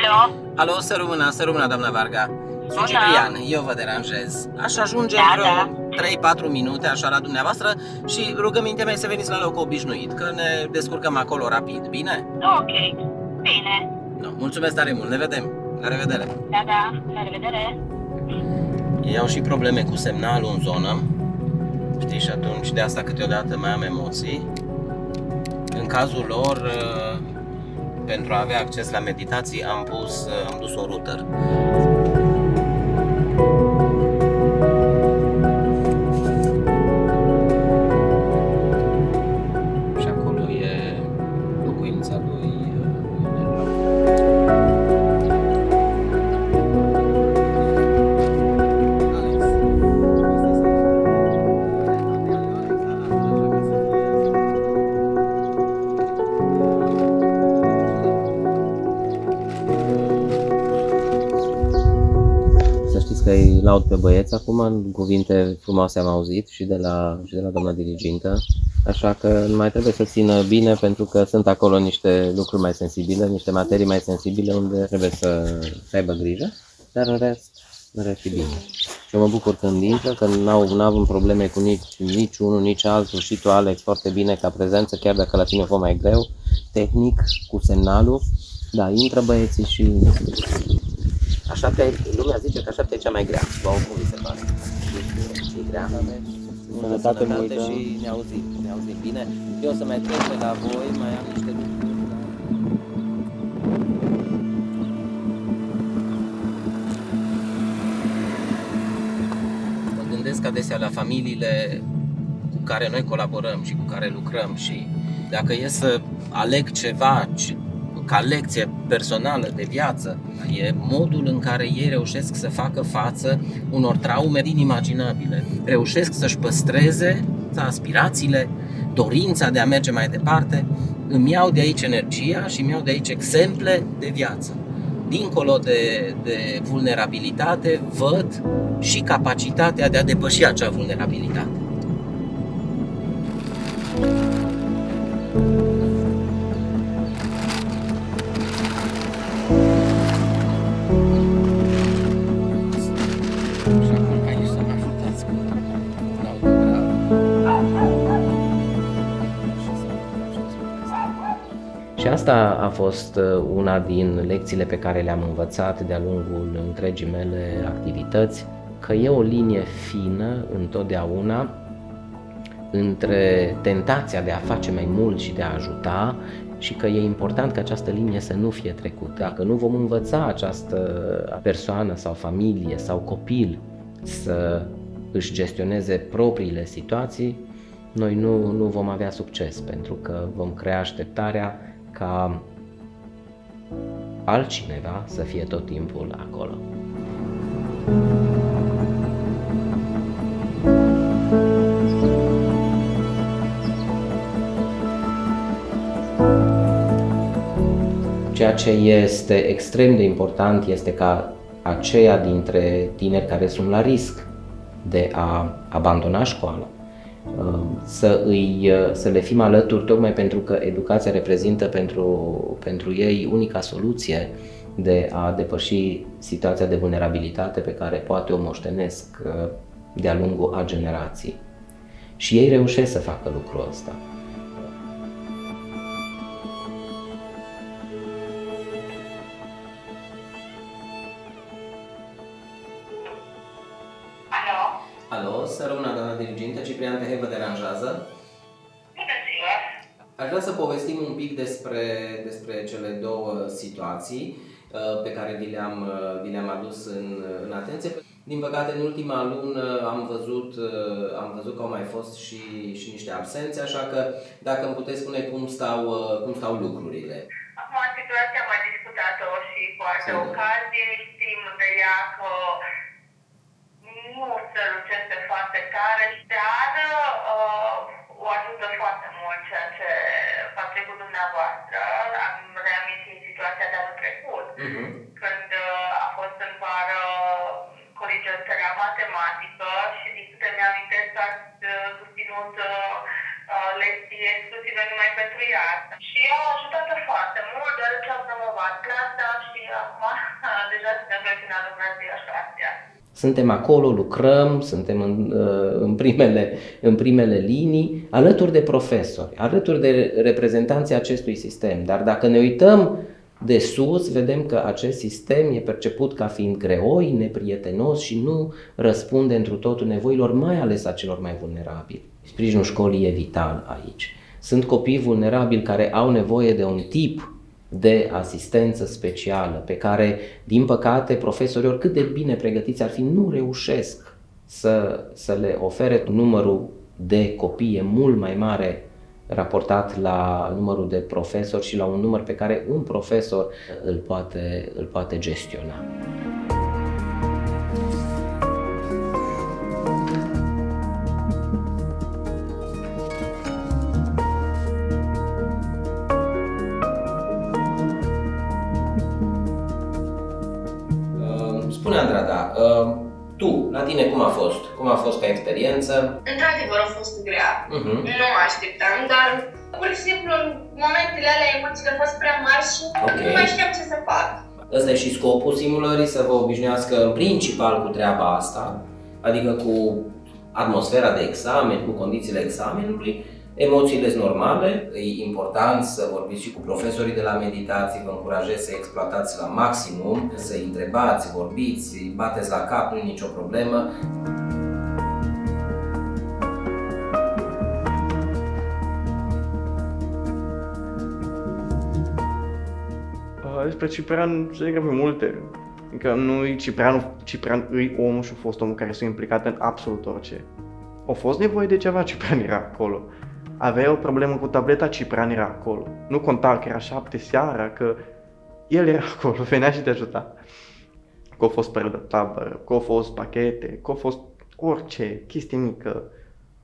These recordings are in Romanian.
Alo? Alo, să rămână, doamna Varga. Sunt Ciprian, eu vă deranjez. Aș ajunge în vreo 3-4 minute, așa, la dumneavoastră și rugămintea mea să veniți la loc obișnuit, că ne descurcăm acolo rapid, bine? Ok, bine. No, mulțumesc tare mult, ne vedem. La revedere. Da, la revedere. Ei au și probleme cu semnalul în zonă, știi, și atunci de asta câteodată mai am emoții. În cazul lor, pentru a avea acces la meditații, am dus un router. Și acolo e locuința lui că îi laud pe băieți acum, în cuvinte frumoase am auzit și de la doamna dirigintă, așa că nu mai trebuie să țină bine pentru că sunt acolo niște lucruri mai sensibile, niște materii mai sensibile unde trebuie să aibă grijă, dar în rest e bine. Și eu mă bucur când intră, că n-au avut probleme cu nici unul, nici altul și tu, Alex, foarte bine ca prezență, chiar dacă la tine a fost mai greu, tehnic, cu semnalul, da, intră băieții și lumea zice că așteaptă e cea mai grea. Vă cum vi se pare? E grea? Sănătate multă și ne auzim bine. Eu o să mai trec pe la voi, mai am niște lucruri. Mă gândesc adesea la familiile cu care noi colaborăm și cu care lucrăm și dacă e să aleg ceva ca lecție personală de viață, e modul în care ei reușesc să facă față unor traume inimaginabile. Reușesc să-și păstreze aspirațiile, dorința de a merge mai departe. Îmi iau de aici energia și îmi iau de aici exemple de viață. Dincolo de vulnerabilitate, văd și capacitatea de a depăși acea vulnerabilitate. Și asta a fost una din lecțiile pe care le-am învățat de-a lungul întregii mele activități, că e o linie fină întotdeauna între tentația de a face mai mult și de a ajuta și că e important ca această linie să nu fie trecută. Dacă nu vom învăța această persoană sau familie sau copil să își gestioneze propriile situații, noi nu vom avea succes, pentru că vom crea așteptarea ca altcineva să fie tot timpul acolo. Ceea ce este extrem de important este ca aceia dintre tineri care sunt la risc de a abandona școala, să le fim alături, tocmai pentru că educația reprezintă pentru ei unica soluție de a depăși situația de vulnerabilitate pe care poate o moștenesc de-a lungul a generații. Și ei reușesc să facă lucrul ăsta. Alo, să rămână, doamna dirigintă, Ciprian Tehei vă deranjează. Bună ziua! Aș vrea să povestim un pic despre cele două situații pe care vi le-am adus în atenție. Din păcate, în ultima lună am văzut că au mai fost și niște absențe, așa că dacă îmi puteți spune cum stau lucrurile. Acum, situația am mai discutat-o și cu alte ocazie. Știm de ea că nu se lucește foarte tare, dar o ajută foarte mult ceea ce v-a trecut dumneavoastră. Am reamintit situația de anul trecut, când a fost în vară corigențele la matematică și din câte mi-amintesc ați susținut lecții exclusive numai pentru ea. Și a ajutat foarte mult, deoarece am promovat clasa și acum la lucrat așa. Suntem acolo, lucrăm, suntem în primele linii, alături de profesori, alături de reprezentanții acestui sistem. Dar dacă ne uităm de sus, vedem că acest sistem e perceput ca fiind greoi, neprietenos și nu răspunde întru totul nevoilor, mai ales a celor mai vulnerabili. Sprijinul școlii e vital aici. Sunt copii vulnerabili care au nevoie de un tip de asistență specială pe care, din păcate, profesorii, oricât de bine pregătiți ar fi, nu reușesc să le ofere. Numărul de copii e mult mai mare raportat la numărul de profesori și la un număr pe care un profesor îl poate gestiona. Spune, Andrada, tu, la tine cum a fost? Cum a fost ca experiență? Într-adevăr a fost grea. Nu mă așteptam, dar pur și simplu în momentele alea emoțiile au fost prea mari și nu mai știam ce să fac. Ăsta e și scopul simulării, să vă obișnuiască în principal cu treaba asta, adică cu atmosfera de examen, cu condițiile examenului. Emoțiile sunt normale, e important să vorbiți și cu profesorii de la meditații, vă încurajez să exploatați la maximum, să-i întrebați, vorbiți, îi bateți la cap, nu e nicio problemă. Despre Ciprian se zic multe. Adică nu e Ciprian e omul și a fost omul care s-a implicat în absolut orice. A fost nevoie de ceva, Ciprian era acolo. Avea o problemă cu tableta, Ciprian era acolo. Nu conta că era 7 seara, că el era acolo, venea și te ajuta. Că a fost pără de tabără, că a fost pachete, că a fost orice, chestie mică.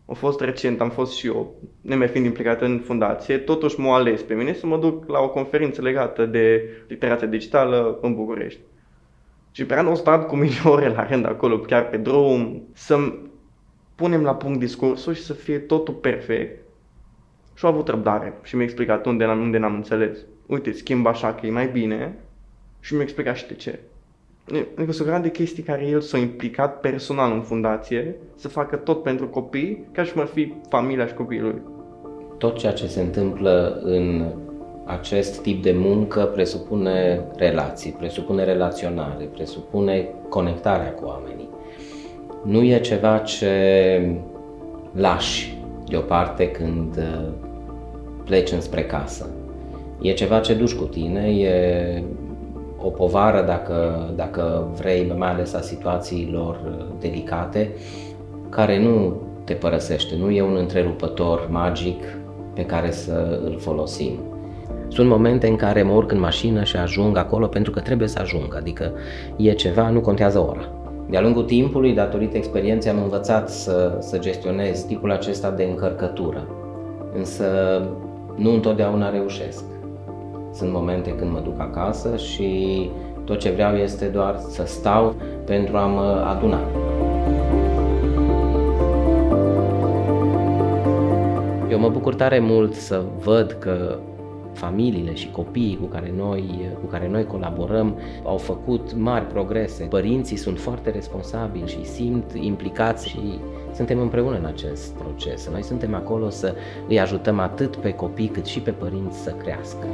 A fost recent, am fost și eu, nemai fiind implicat în fundație, totuși m-a ales pe mine să mă duc la o conferință legată de literația digitală în București. Ciprian a stat cu mine ore la rând acolo, chiar pe drum, să punem la punct discursul și să fie totul perfect. Și au avut răbdare și mi-a explicat unde n-am înțeles. Uite, schimb așa că e mai bine și mi-a explicat și de ce. Adică sunt grande chestii care el s-a implicat personal în fundație, să facă tot pentru copii, ca și cum ar fi familia și copiii lui. Tot ceea ce se întâmplă în acest tip de muncă presupune relații, presupune relaționare, presupune conectarea cu oamenii. Nu e ceva ce lași deoparte când pleci înspre casă. E ceva ce duci cu tine, e o povară dacă vrei, mai ales a situațiilor delicate, care nu te părăsește, nu e un întrerupător magic pe care să îl folosim. Sunt momente în care mă urc în mașină și ajung acolo pentru că trebuie să ajung, adică e ceva, nu contează ora. De-a lungul timpului, datorită experienței, am învățat să gestionez tipul acesta de încărcătură, însă nu întotdeauna reușesc. Sunt momente când mă duc acasă și tot ce vreau este doar să stau pentru a mă aduna. Eu mă bucur tare mult să văd că familiile și copiii cu care noi colaborăm au făcut mari progrese. Părinții sunt foarte responsabili și simt implicați și suntem împreună în acest proces. Noi suntem acolo să îi ajutăm atât pe copii cât și pe părinți să crească.